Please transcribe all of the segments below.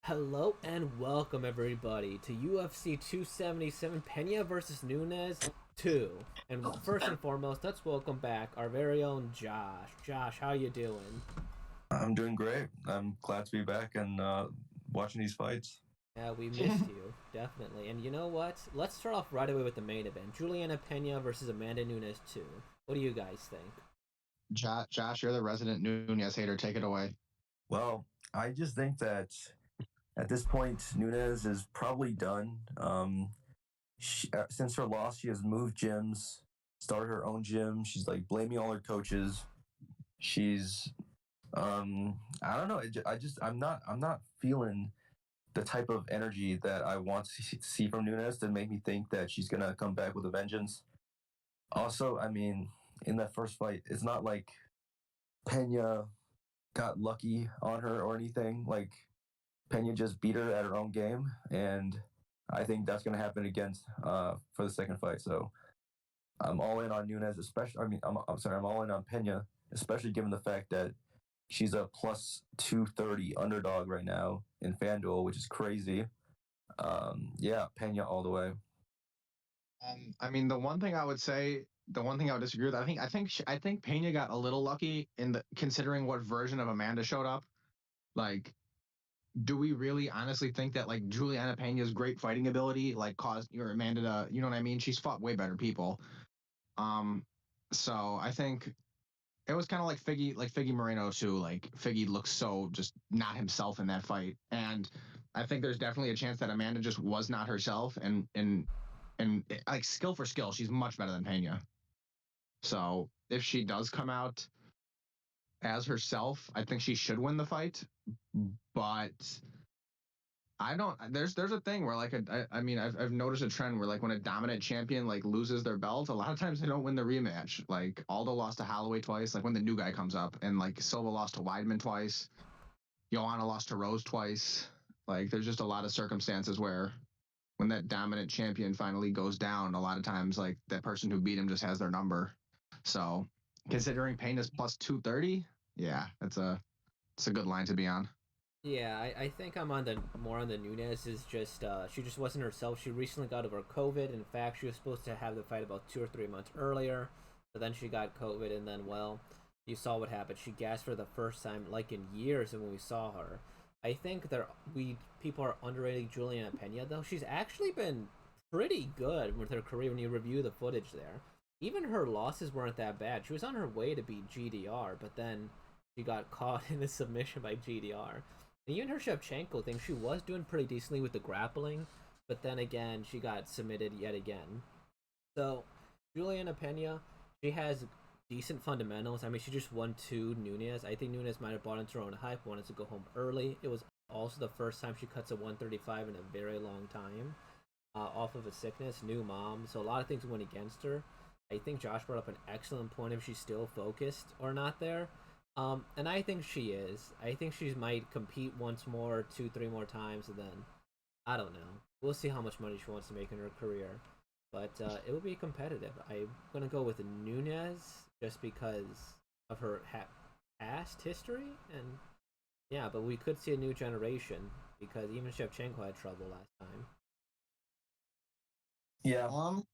Hello and welcome everybody to UFC 277 Pena versus Nunes 2. And first and foremost, let's welcome back our very own Josh. Josh, how you doing? I'm doing great. I'm glad to be back and watching these fights. Yeah, we missed you, definitely. And you know what? Let's start off right away with the main event. Juliana Pena versus Amanda Nunes 2. What do you guys think? Josh, you're the resident Nunes hater. Take it away. Well, I just think that at this point, Nunes is probably done. Since her loss, she has moved gyms, started her own gym. She's like blaming all her coaches. She's, I don't know. I'm not feeling the type of energy that I want to see from Nunes to make me think that she's gonna come back with a vengeance. Also, I mean, in that first fight, it's not like Pena got lucky on her or anything. Like Pena just beat her at her own game, and I think that's going to happen again for the second fight. So I'm all in on Nunes, especially. I mean, I'm sorry, I'm all in on Pena, especially given the fact that she's a plus 230 underdog right now in FanDuel, which is crazy. Yeah, Pena all the way. I mean, the one thing I would disagree with, I think Pena got a little lucky in the considering what version of Amanda showed up. Like, do we really honestly think that like Juliana Pena's great fighting ability like caused your Amanda to, you know what I mean? She's fought way better people. Um, so I think it was kind of like Figgy Moreno too. Like Figgy looks so just not himself in that fight, and I think there's definitely a chance that Amanda just was not herself, and like skill for skill, she's much better than Pena. So if she does come out as herself, I think she should win the fight. But I don't. There's a thing where like I mean I've noticed a trend where like when a dominant champion like loses their belt, a lot of times they don't win the rematch. Like Aldo lost to Holloway twice. Like when the new guy comes up, and like Silva lost to Weidman twice. Joanna lost to Rose twice. Like there's just a lot of circumstances where when that dominant champion finally goes down, a lot of times like that person who beat him just has their number. So considering Payne is plus 230, yeah, it's a good line to be on. Yeah, I think I'm on the more on the Nunes is just she just wasn't herself. She recently got over COVID. In fact, she was supposed to have the fight about 2 or 3 months earlier, but then she got COVID, and then well, you saw what happened. She gasped for the first time like in years, and when we saw her, I think that we people are underrating Juliana Pena though. She's actually been pretty good with her career when you review the footage there. Even her losses weren't that bad. She was on her way to beat GDR, but then she got caught in a submission by GDR. And even her Shevchenko thing, she was doing pretty decently with the grappling, but then again, she got submitted yet again. So, Juliana Pena, she has decent fundamentals. I mean, she just won two Nunes. I think Nunes might have bought into her own hype, wanted to go home early. It was also the first time she cuts a 135 in a very long time, off of a sickness, new mom. So, a lot of things went against her. I think Josh brought up an excellent point if she's still focused or not there. And I think she is. I think she might compete once more, two, three more times, and then I don't know. We'll see how much money she wants to make in her career, but it will be competitive. I'm gonna go with Nunes just because of her past history, and yeah, but we could see a new generation because even Shevchenko had trouble last time. Yeah, Um,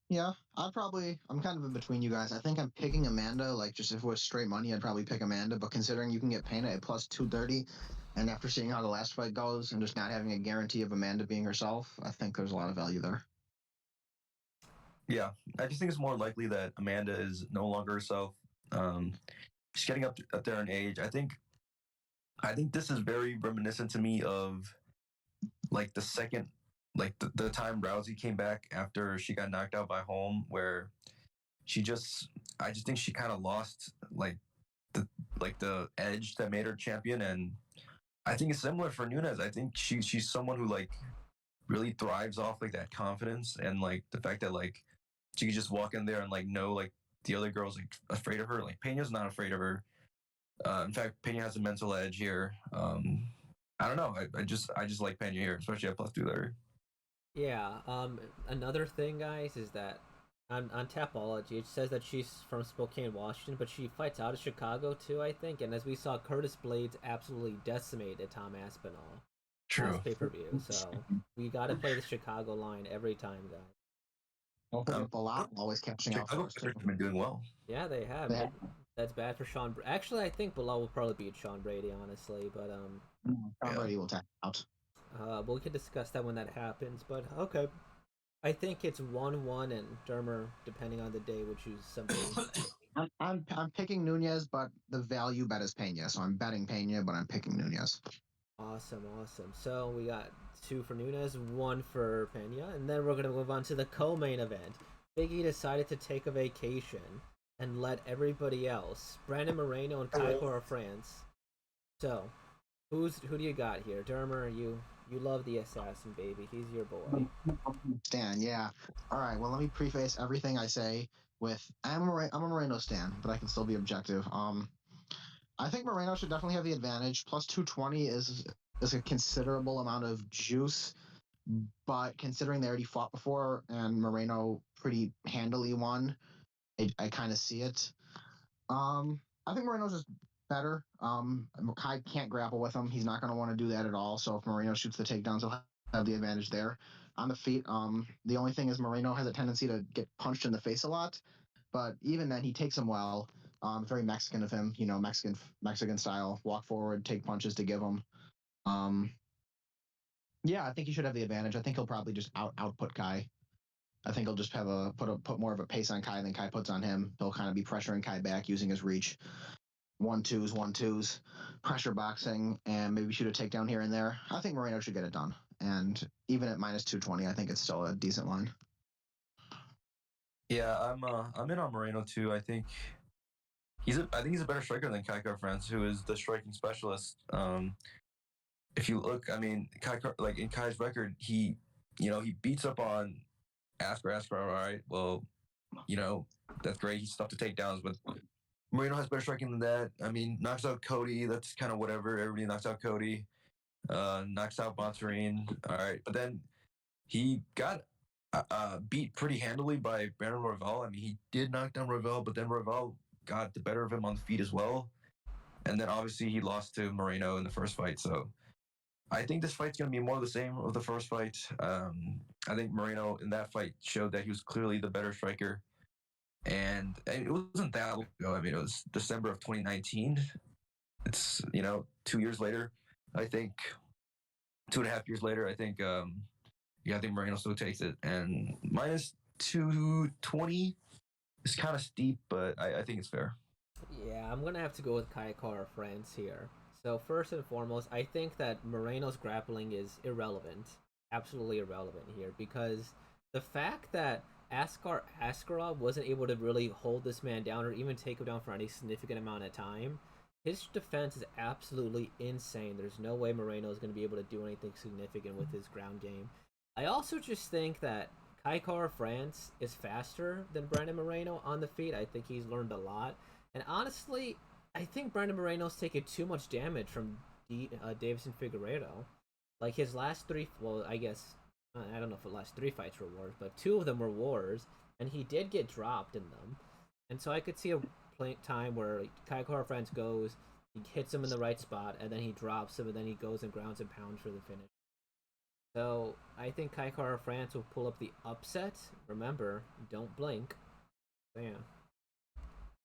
yeah, I'm kind of in between you guys. I think I'm picking Amanda. Like, just if it was straight money, I'd probably pick Amanda. But considering you can get Payne at plus 230, and after seeing how the last fight goes, and just not having a guarantee of Amanda being herself, I think there's a lot of value there. yeah. I just think it's more likely that Amanda is no longer herself. Um, she's getting up there in age. I think this is very reminiscent to me of like the second, like the time Rousey came back after she got knocked out by Holm, where she just, I just think she kind of lost the the edge that made her champion, and I think it's similar for Nunes. I think she's someone who like really thrives off like that confidence and like the fact that like she could just walk in there and like know like the other girls like afraid of her. Like Pena's not afraid of her. In fact, Pena has a mental edge here. I don't know. I just like Pena here, especially at plus 230. Yeah. Another thing, guys, is that on Tapology, it says that she's from Spokane, Washington, but she fights out of Chicago too, I think. And as we saw, Curtis Blades absolutely decimated Tom Aspinall. True. last pay-per-view. So we got to play the Chicago line every time, guys. Don't forget Bilal always catching out for Chicago us. Bears have been doing well. Yeah, they have. They have- That's bad for Sean. Actually, I think Bilal will probably beat Sean Brady, honestly. But Tom Brady will tap out. we can discuss that when that happens. But okay, I think it's 1-1, and Dermer, depending on the day, would choose somebody. I'm picking Nunes, but the value bet is Pena, so I'm betting Pena, but I'm picking Nunes. Awesome. So we got 2 for Nunes, 1 for Pena, and then we're gonna move on to the co-main event. Biggie decided to take a vacation and let everybody else, Brandon Moreno and Kaikor France. So, who do you got here? Dermer, you love the assassin, baby. He's your boy. Stan, yeah. All right. Well, let me preface everything I say with I'm a Moreno Stan, but I can still be objective. I think Moreno should definitely have the advantage. Plus 220 is a considerable amount of juice, but considering they already fought before and Moreno pretty handily won, I kind of see it. I think Moreno's just better. Kai can't grapple with him. He's not going to want to do that at all. So if Moreno shoots the takedowns, he'll have the advantage there. On the feet, the only thing is Moreno has a tendency to get punched in the face a lot, but even then he takes him well. Very Mexican of him, Mexican style, walk forward, take punches to give him. Yeah, I think he should have the advantage. I think he'll probably just output Kai. I think he'll just have put more of a pace on Kai than Kai puts on him. He'll kind of be pressuring Kai back using his reach. 1-2s, pressure boxing, and maybe shoot a takedown here and there. I think Moreno should get it done. And even at minus 220, I think it's still a decent line. Yeah, I'm in on Moreno too. I think he's a better striker than Kaikar France, who is the striking specialist. If you look, I mean, Kaikar, like in Kai's record, he beats up on Askar, all right, well, that's great. He's tough to take downs, but Moreno has better striking than that. I mean, knocks out Cody. That's kind of whatever. Everybody knocks out Cody. Knocks out Bontarine. All right, but then he got beat pretty handily by Brandon Royval. I mean, he did knock down Royval, but then Royval got the better of him on the feet as well. And then obviously he lost to Moreno in the first fight. So I think this fight's going to be more of the same of the first fight. I think Moreno in that fight showed that he was clearly the better striker. And it wasn't that long ago. I mean, it was December of 2019. It's, 2 years later, I think, 2.5 years later, I think, I think Moreno still takes it. And minus 220 is kind of steep, but I think it's fair. Yeah, I'm gonna have to go with Kaikar France here. So first and foremost, I think that Moreno's grappling is irrelevant, absolutely irrelevant here, because the fact that Askarov wasn't able to really hold this man down or even take him down for any significant amount of time, his defense is absolutely insane. There's no way Moreno is going to be able to do anything significant with his ground game. I also just think that Kaikar France is faster than Brandon Moreno on the feet. I think he's learned a lot. And honestly, I think Brandon Moreno's taken too much damage from Davison Figueiredo. Like his last 3, well, I guess, I don't know if the last 3 fights were wars, but 2 of them were wars, and he did get dropped in them. And so I could see a time where Kaikar France goes, he hits him in the right spot, and then he drops him, and then he goes and grounds and pounds for the finish. So I think Kaikar France will pull up the upset. Remember, don't blink. So, yeah.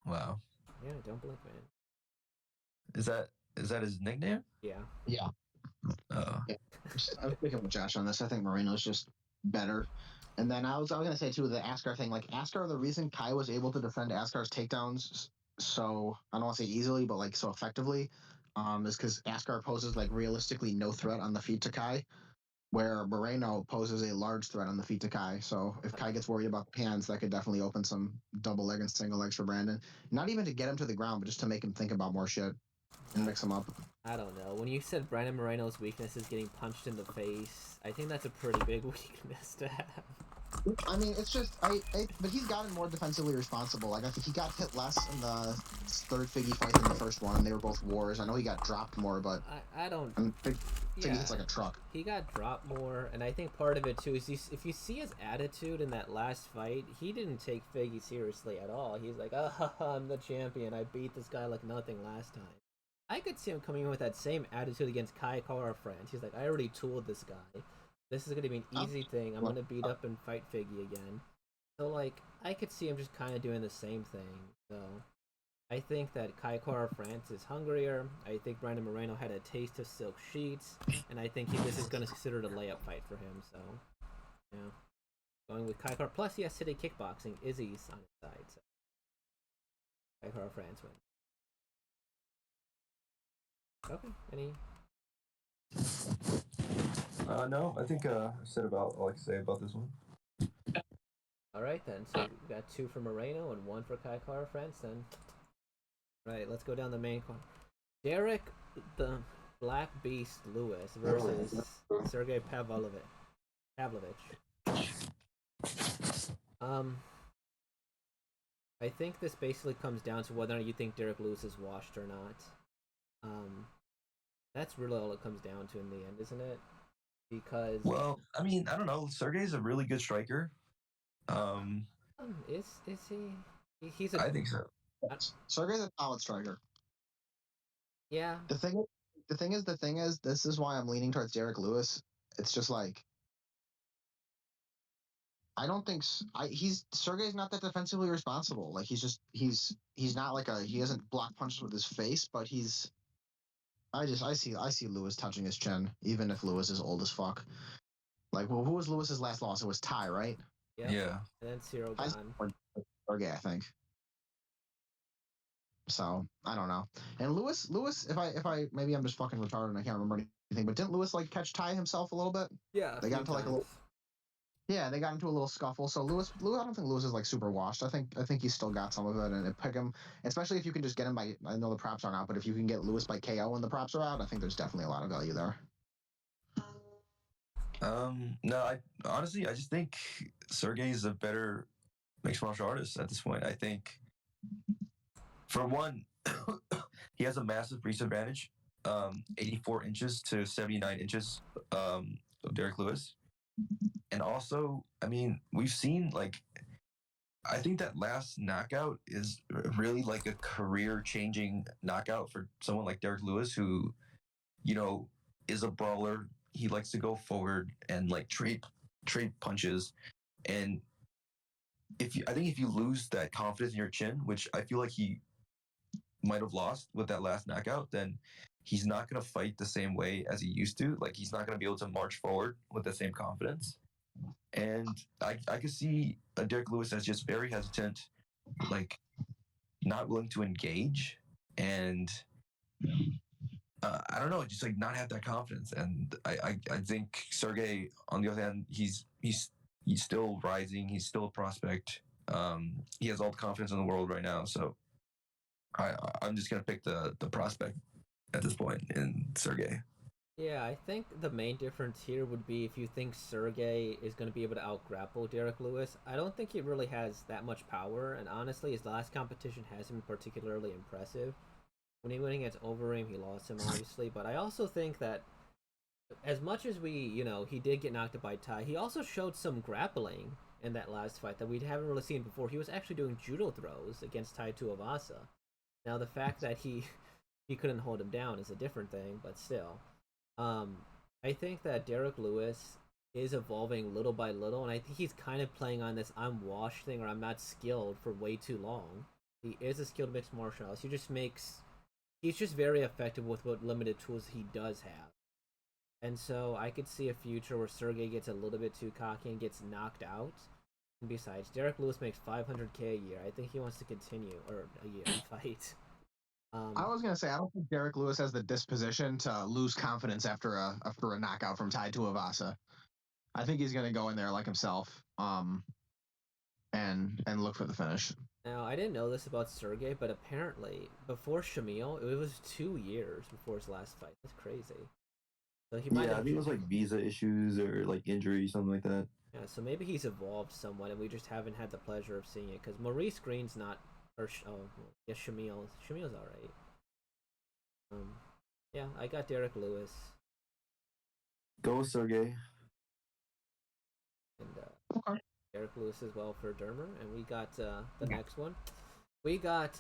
Wow. Yeah, don't blink, man. Is that his nickname? Yeah. Yeah. I'm picking with Josh on this. I think Moreno's just better. And then I was gonna say too, the Askar thing. Like Askar, the reason Kai was able to defend Askar's takedowns so I don't want to say easily, but like so effectively, is because Askar poses like realistically no threat on the feet to Kai, where Moreno poses a large threat on the feet to Kai. So if Kai gets worried about the hands, that could definitely open some double leg and single legs for Brandon. Not even to get him to the ground, but just to make him think about more shit and mix him up. I don't know. When you said Brandon Moreno's weakness is getting punched in the face, I think that's a pretty big weakness to have. I mean, it's just but he's gotten more defensively responsible. Like I think he got hit less in the third Figgy fight than the first one. They were both wars. I know he got dropped more, but I don't. Figgy hits like a truck. He got dropped more, and I think part of it too is if you see his attitude in that last fight, he didn't take Figgy seriously at all. He's like, I'm the champion. I beat this guy like nothing last time. I could see him coming in with that same attitude against Kai Kara France. He's like, I already tooled this guy. This is gonna be an easy thing. I'm gonna beat up and fight Figgy again. So like, I could see him just kind of doing the same thing. So I think that Kai Kara France is hungrier. I think Brandon Moreno had a taste of silk sheets, and I think this is gonna consider a layup fight for him. So yeah, going with Kai Kara. Plus, he has City Kickboxing. Izzy's on his side. So Kai Kara France wins. Okay. Any? No, I think I said about all I can say about this one. All right then. So we got 2 for Moreno and 1 for Kai Kara France. Then, right. Let's go down the main card. Derek the Black Beast Lewis versus Sergey Pavlovich. I think this basically comes down to whether or not you think Derek Lewis is washed or not. That's really all it comes down to in the end, isn't it? Because Well, I mean, I don't know. Sergey's a really good striker. is he? He's a. I think so. Sergey's a solid striker. Yeah. The thing is, this is why I'm leaning towards Derek Lewis. It's just like I don't think Sergey's not that defensively responsible. Like he's not like he hasn't block punches with his face, but I see Lewis touching his chin, even if Lewis is old as fuck. Like, well, who was Lewis's last loss? It was Ty, right? Yep. Yeah. And then Cyril gone. Sergey, I think. So I don't know. And Lewis, if I maybe I'm just fucking retarded and I can't remember anything, but didn't Lewis like catch Ty himself a little bit? Yeah. They got into like a little. Yeah, they got into a little scuffle. So Lewis, I don't think Lewis is like super washed. I think he's still got some of it, and pick him, especially if you can just get him by. I know the props aren't out, but if you can get Lewis by KO when the props are out, I think there's definitely a lot of value there. No, I honestly just think Sergey is a better mixed martial artist at this point. I think, for one, he has a massive reach advantage, 84 inches to 79 inches of Derek Lewis. And also, I mean, we've seen I think that last knockout is really like a career-changing knockout for someone like Derek Lewis, who, is a brawler. He likes to go forward and trade punches. And I think if you lose that confidence in your chin, which I feel like he might have lost with that last knockout, then he's not going to fight the same way as he used to. Like, he's not going to be able to march forward with the same confidence. And I could see Derek Lewis as just very hesitant, not willing to engage, and I don't know, just not have that confidence. And I think Sergey, on the other hand, he's still rising. He's still a prospect. He has all the confidence in the world right now. So I'm just gonna pick the prospect at this point in Sergey. Yeah, I think the main difference here would be if you think Sergey is going to be able to out-grapple Derek Lewis. I don't think he really has that much power, and honestly, his last competition hasn't been particularly impressive. When he went against Overeem, he lost him, obviously, but I also think that as much as he did get knocked out by Ty, he also showed some grappling in that last fight that we haven't really seen before. He was actually doing judo throws against Tai Tuivasa. Now, the fact that he couldn't hold him down is a different thing, but still. I think that Derek Lewis is evolving little by little, and I think he's kind of playing on this I'm washed thing, or I'm not skilled, for way too long. He is a skilled mixed martial artist. He's just very effective with what limited tools he does have. And so I could see a future where Sergey gets a little bit too cocky and gets knocked out. And besides, Derek Lewis makes $500K a year. I think he wants to continue, or a year, fight. I was gonna say I don't think Derek Lewis has the disposition to lose confidence after a knockout from Tai Tuivasa. I think he's gonna go in there like himself, and look for the finish. Now, I didn't know this about Sergey, but apparently before Shamil, it was 2 years before his last fight. That's crazy. So he might I think it was visa issues or injury, something like that. Yeah, so maybe he's evolved somewhat, and we just haven't had the pleasure of seeing it. Because Maurice Green's not, Shamil. Shamil's all right. Yeah, I got Derek Lewis. Go Sergey. And Okay. Derek Lewis as well for Dermer, and we got the next one. We got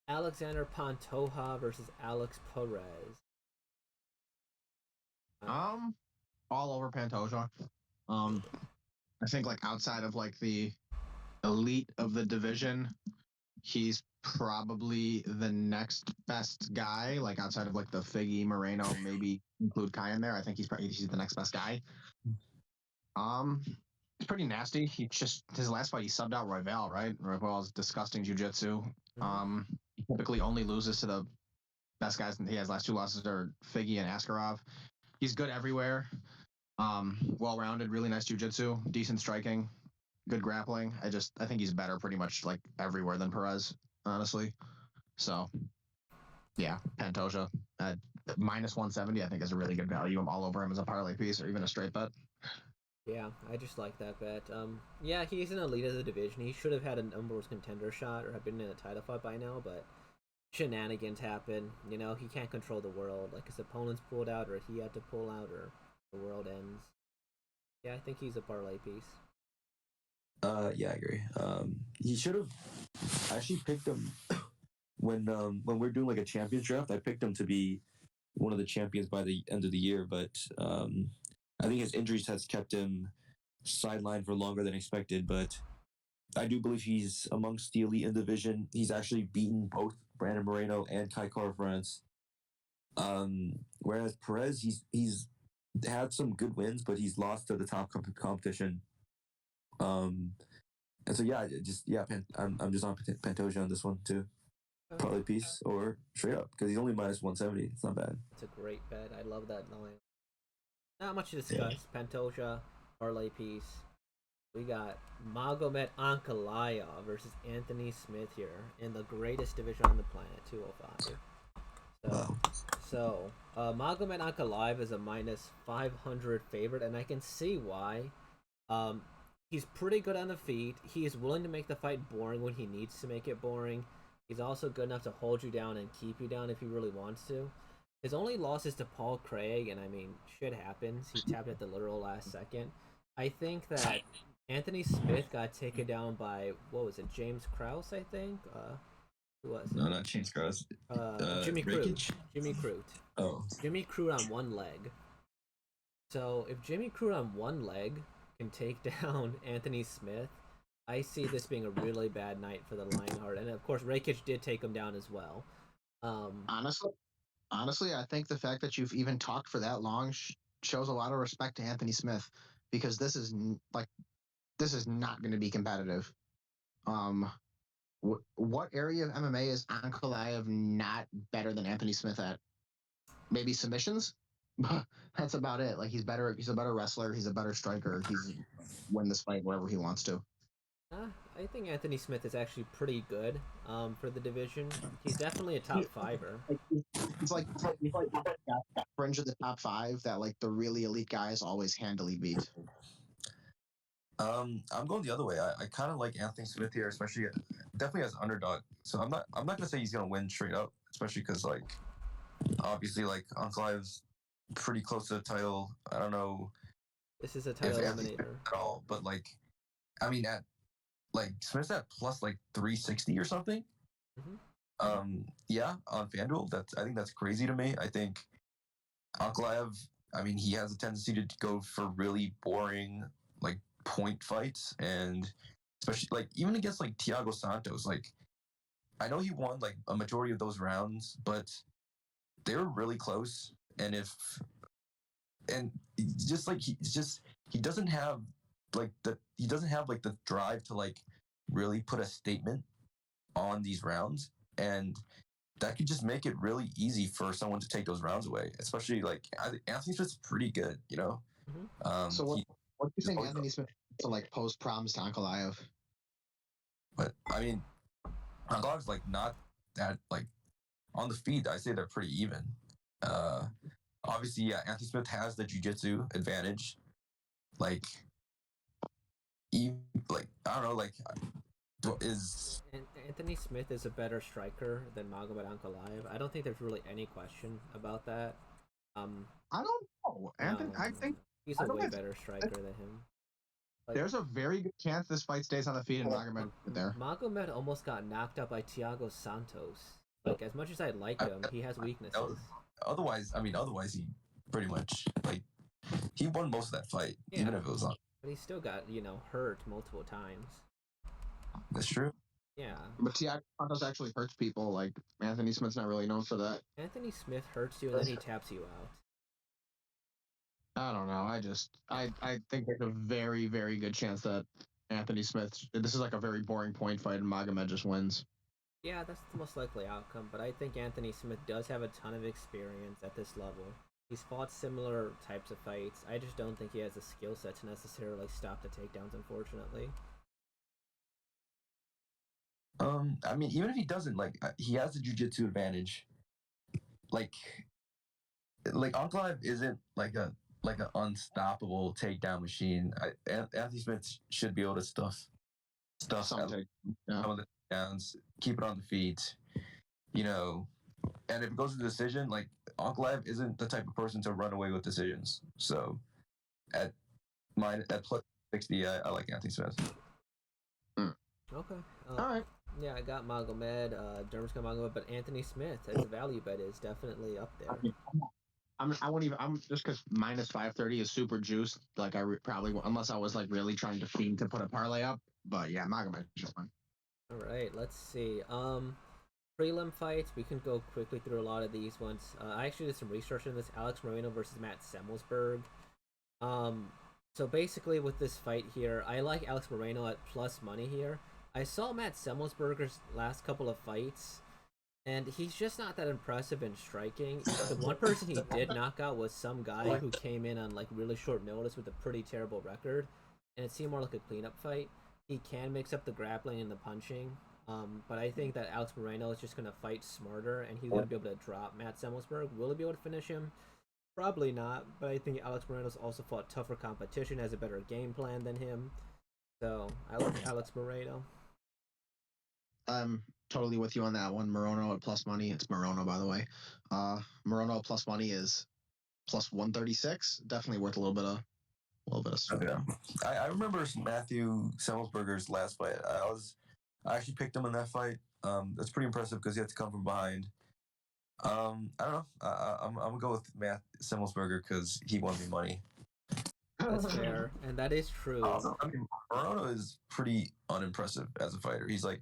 Alexander Pantoja versus Alex Perez. All over Pantoja. I think like outside of like the elite of the division, he's probably the next best guy. Like outside of like the Figgy, Moreno, maybe include Kai in there. I think he's the next best guy. It's pretty nasty. He just his last fight he subbed out Royval, right? Royval's disgusting jiu-jitsu. He typically only loses to the best guys. He has last two losses are Figgy and Askarov. He's good everywhere. Well-rounded, really nice jiu-jitsu, decent striking, good grappling. I think he's better pretty much like everywhere than Perez, honestly. So, yeah, Pantoja at minus 170, I think is a really good value. I'm all over him as a parlay piece or even a straight bet. Yeah, I just like that bet. Yeah, he's an elite of the division. He should have had a number one contender shot or have been in a title fight by now, but shenanigans happen. You know, he can't control the world. Like his opponents pulled out, or he had to pull out, or the world ends. Yeah, I think he's a parlay piece. Yeah, I agree. He should have. I actually picked him when we're doing like a champions draft. I picked him to be one of the champions by the end of the year, but I think his injuries has kept him sidelined for longer than expected. But I do believe he's amongst the elite in the division. He's actually beaten both Brandon Moreno and Kai Kara-France. Whereas Perez, he's had some good wins, but he's lost to the top competition. And so yeah, I'm just on Pantoja on this one too. Probably piece or straight up because he's only minus 170. It's not bad. It's a great bet. I love that line. Not much to discuss. Yeah. Pantoja, parlay piece. We got Magomed Ankalaev versus Anthony Smith here in the greatest division on the planet, 205. So Magomed Ankalaev is a minus 500 favorite, and I can see why. He's pretty good on the feet. He is willing to make the fight boring when he needs to make it boring. He's also good enough to hold you down and keep you down if he really wants to. His only loss is to Paul Craig, and I mean, shit happens. He tapped at the literal last second. I think that Anthony Smith got taken down by, what was it, James Krause, I think? Who was it? No, not James Krause. Jimmy Crute. Jimmy Crute. Oh. Jimmy Crute on one leg. So if Jimmy Crute on one leg can take down Anthony Smith, I see this being a really bad night for the Lionheart. And of course, Rakic did take him down as well. Honestly, I think the fact that you've even talked for that long shows a lot of respect to Anthony Smith, because this is not going to be competitive. What area of MMA is Ankalaev not better than Anthony Smith at? Maybe submissions? That's about it. Like he's better. He's a better wrestler. He's a better striker. He's win this fight wherever he wants to. I think Anthony Smith is actually pretty good for the division. He's definitely a top fiver. It's like fringe of the top five that like the really elite guys always handily beat. I'm going the other way. I kind of like Anthony Smith here, especially definitely as underdog. So I'm not gonna say he's gonna win straight up, especially because like obviously like Ankalaev's pretty close to the title. I don't know. This is a title eliminator at all, but like, I mean, at like Smith's at plus like 360 or something. Yeah, on FanDuel, I think that's crazy to me. I think Ankalaev, I mean, he has a tendency to go for really boring like point fights, and especially like even against like Thiago Santos, like I know he won like a majority of those rounds, but they were really close. And he doesn't have the drive to like really put a statement on these rounds, and that could just make it really easy for someone to take those rounds away. Especially like Anthony Smith's pretty good, you know. So what do you think Anthony Smith to like post proms to Ankalaev? But I mean, Ankalaev's like not that like on the feet. I say they're pretty even. Obviously, yeah, Anthony Smith has the jiu-jitsu advantage. Like, I don't know, like, is Anthony Smith is a better striker than Magomed Ankalaev. I don't think there's really any question about that. I don't know, Anthony. I think he's a way better striker than him. Like, There's a very good chance this fight stays on the feet and Magomed there. Magomed almost got knocked out by Thiago Santos. Like, as much as I like him, he has weaknesses. Otherwise, he pretty much he won most of that fight, even if it was on. But he still got hurt multiple times. That's true. Yeah. But Thiago Santos actually hurts people. Like Anthony Smith's not really known for that. Anthony Smith hurts you and then he taps you out. I don't know. I think there's a very, very good chance that Anthony Smith. This is like a very boring point fight, and Magomed just wins. Yeah, that's the most likely outcome. But I think Anthony Smith does have a ton of experience at this level. He's fought similar types of fights. I just don't think he has a skill set to necessarily stop the takedowns, unfortunately. I mean, even if he doesn't, like, he has the jiu-jitsu advantage. Like Ankalev isn't like an unstoppable takedown machine. Anthony Smith should be able to stuff some of the takedowns, keep it on the feet, and if it goes to decision, like Ankalev isn't the type of person to run away with decisions. So at plus 60, I like Anthony Smith. Okay. All right. Yeah, I got Magomed. Dermot's got Magomed, but Anthony Smith as a value bet is definitely up there. I won't even. I'm just because minus 530 is super juiced. Like probably unless I was like really trying to fiend to put a parlay up. But yeah, Magomed just won. All right, let's see. Prelim fights. We can go quickly through a lot of these ones. I actually did some research on this. Alex Moreno versus Matt Semelsberger. So basically with this fight here, I like Alex Moreno at plus money here. I saw Matt Semelsberger's last couple of fights, and he's just not that impressive in striking. The one person he did knock out was some guy who came in on like really short notice with a pretty terrible record, and it seemed more like a cleanup fight. He can mix up the grappling and the punching, but I think that Alex Moreno is just going to fight smarter, and he's going to be able to drop Matt Semelsberger. Will he be able to finish him? Probably not, but I think Alex Moreno's also fought tougher competition, has a better game plan than him. So I like Alex Moreno. I'm totally with you on that one. Morono at plus money. It's Morono, by the way. Morono plus money is plus 136. Definitely worth a little bit of Yeah. I remember Matthew Semelsberger's last fight. I actually picked him in that fight. That's pretty impressive because he had to come from behind. I don't know. I'm gonna go with Matt Semelsberger because he won me money. That's fair, and that is true. Also, I mean, Morono is pretty unimpressive as a fighter. He's like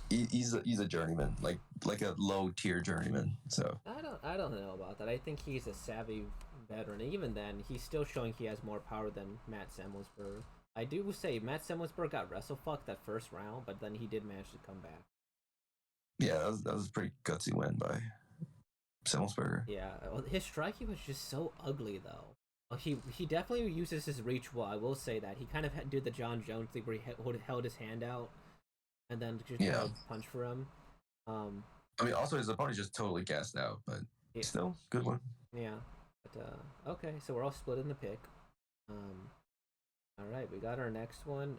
he's a journeyman, like a low tier journeyman. So I don't know about that. I think he's a savvy veteran. Even then, he's still showing he has more power than Matt Semelsberger. I do say Matt Semelsberger got wrestle fucked that first round, but then he did manage to come back. Yeah, that was a pretty gutsy win by Semelsberger. Yeah, his striking was just so ugly though. He definitely uses his reach well. I will say that he kind of did the John Jones thing where he held his hand out and then just kind of punch for him. I mean, also his opponent just totally gassed out, but still good one. Yeah, but okay, so we're all split in the pick. All right, we got our next one.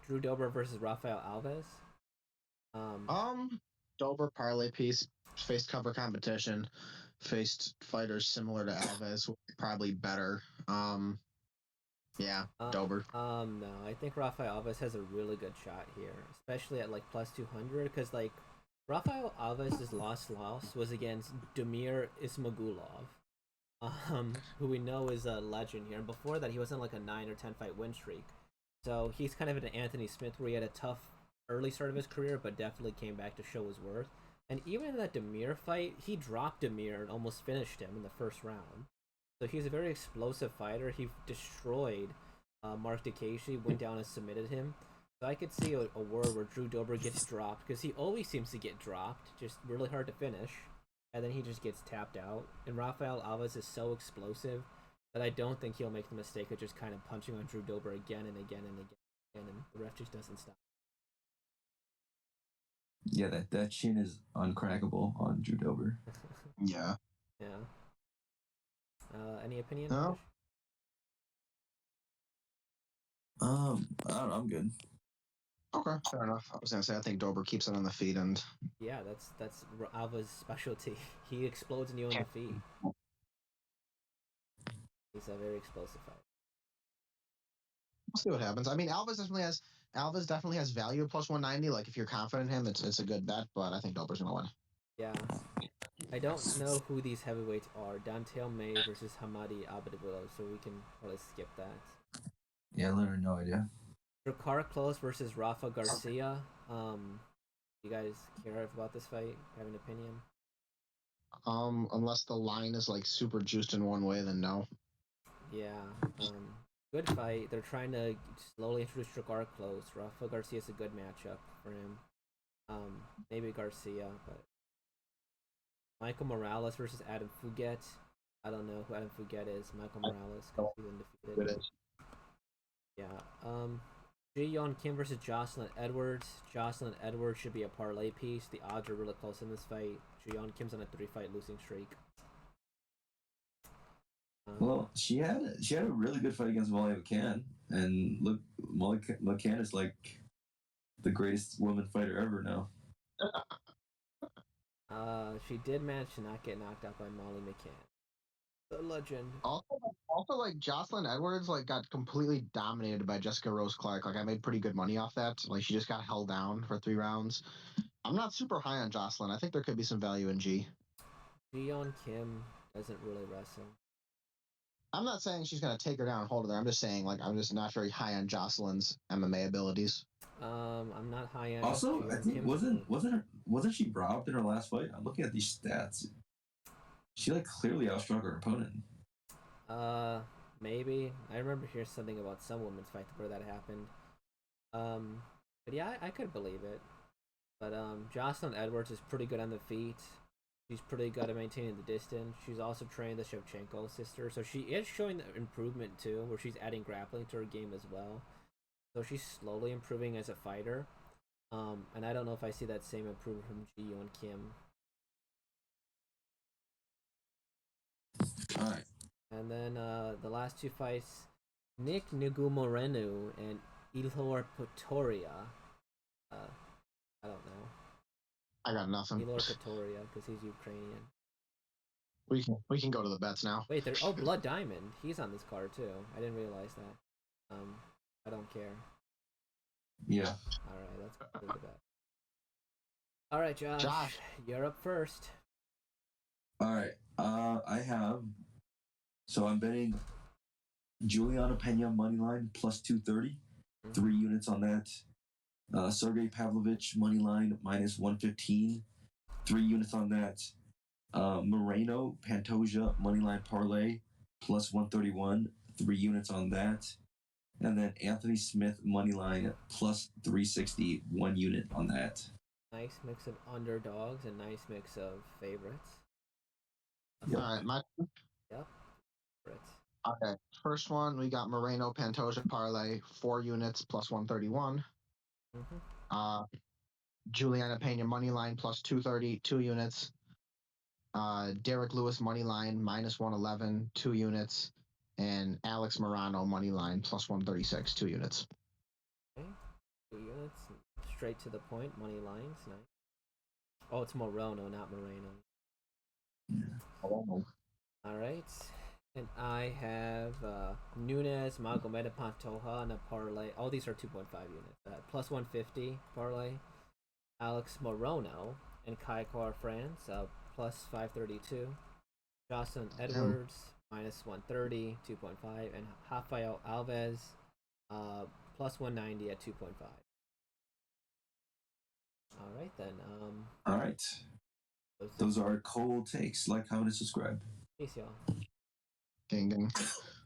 Drew Dober versus Rafael Alves. Dober parlay piece, faced cover competition, faced fighters similar to Alves, probably better. Dober. No, I think Rafael Alves has a really good shot here, especially at like plus 200, because like Rafael Alves' loss was against Damir Ismagulov, who we know is a legend here, and before that he was on like a 9 or 10 fight win streak. So he's kind of an Anthony Smith where he had a tough early start of his career, but definitely came back to show his worth. And even in that Damir fight, he dropped Damir and almost finished him in the first round. So he's a very explosive fighter. He destroyed Mark Dakashi, went down and submitted him. So I could see a world where Drew Dober gets dropped, because he always seems to get dropped, just really hard to finish, and then he just gets tapped out. And Rafael Alves is so explosive that I don't think he'll make the mistake of just kind of punching on Drew Dober again and again and again, and the ref just doesn't stop. Yeah, that chin is uncrackable on Drew Dober. Yeah. Yeah. Any opinion? No. I don't know, I'm good. Okay, fair enough. I was gonna say I think Dober keeps it on the feet, and yeah, that's Alva's specialty. He explodes in you on the feet. He's a very explosive fighter. see what happens. I mean, Alves definitely has value plus 190. Like if you're confident in him, it's a good bet. But I think Dober's gonna win. Yeah. I don't know who these heavyweights are. Dante May versus Hamadi Abdullah, so we can probably skip that. Yeah, literally no idea. Drakkar Close versus Rafa Garcia. You guys care about this fight? Have an opinion? Unless the line is like super juiced in one way, then no. Yeah. Good fight. They're trying to slowly introduce Drakkar Close. Rafa Garcia's a good matchup for him. Maybe Garcia, but Michael Morales versus Adam Fuget. I don't know who Adam Fuget is. Michael Morales because he's undefeated. It is. Yeah. Ji-Yeon Kim versus Jocelyn Edwards. Jocelyn Edwards should be a parlay piece. The odds are really close in this fight. Ji-Yeon Kim's on a 3-fight losing streak. Well, she had a really good fight against Molly McCann, and look, Molly McCann is like the greatest woman fighter ever now. She did manage to not get knocked out by Molly McCann. The legend. Also, like Jocelyn Edwards, like got completely dominated by Jessica Rose Clark. Like I made pretty good money off that. Like she just got held down for 3 rounds. I'm not super high on Jocelyn. I think there could be some value in G. Ji-Yeon Kim doesn't really wrestle. I'm not saying she's gonna take her down and hold her there. I'm just saying like I'm just not very high on Jocelyn's MMA abilities. I'm not high on. Also, I think wasn't she robbed in her last fight? I'm looking at these stats. She like clearly outstruck her opponent. Maybe. I remember hearing something about some women's fight where that happened. But yeah, I could believe it. But Jocelyn Edwards is pretty good on the feet. She's pretty good at maintaining the distance. She's also trained the Shevchenko sister, so she is showing improvement too, where she's adding grappling to her game as well. So she's slowly improving as a fighter. And I don't know if I see that same improvement from Ji-Yeon Kim. All right. And then the last 2 fights, Nick Moreno and Ilor Potoria. I don't know. I got nothing. Ilor Potoria, because he's Ukrainian. We can go to the bets now. Wait, there's Blood Diamond. He's on this card too. I didn't realize that. I don't care. Yeah. All right, let's go to the bet. All right, Josh, you're up first. All right. I have. So I'm betting Juliana Pena moneyline plus 230, 3 units on that. Sergey Pavlovich moneyline minus 115, 3 units on that. Moreno Pantoja moneyline parlay plus 131, 3 units on that. And then Anthony Smith moneyline plus 360, 1 unit on that. Nice mix of underdogs and nice mix of favorites. Yep. All right, Yep. Okay, first one we got Moreno Pantoja parlay 4 units plus 131. Juliana Pena moneyline plus 230, 2 units. Derek Lewis moneyline minus 111, 2 units. And Alex Morono moneyline plus 136, 2 units. Okay, 2 units, straight to the point. Money lines, nice. Oh, it's Morono, not Moreno. Yeah. Oh. All right, and I have Nunes, Magomed Pantoja, and a parlay. All these are 2.5 units. Plus 150 parlay. Alex Morono and Kaikar France, plus 532. Jocelyn Edwards, minus 130, 2.5. And Rafael Alves, plus 190 at 2.5. All right, then. All right. Those are cold takes. Like, comment, and subscribe. Peace, y'all. Gang, gang.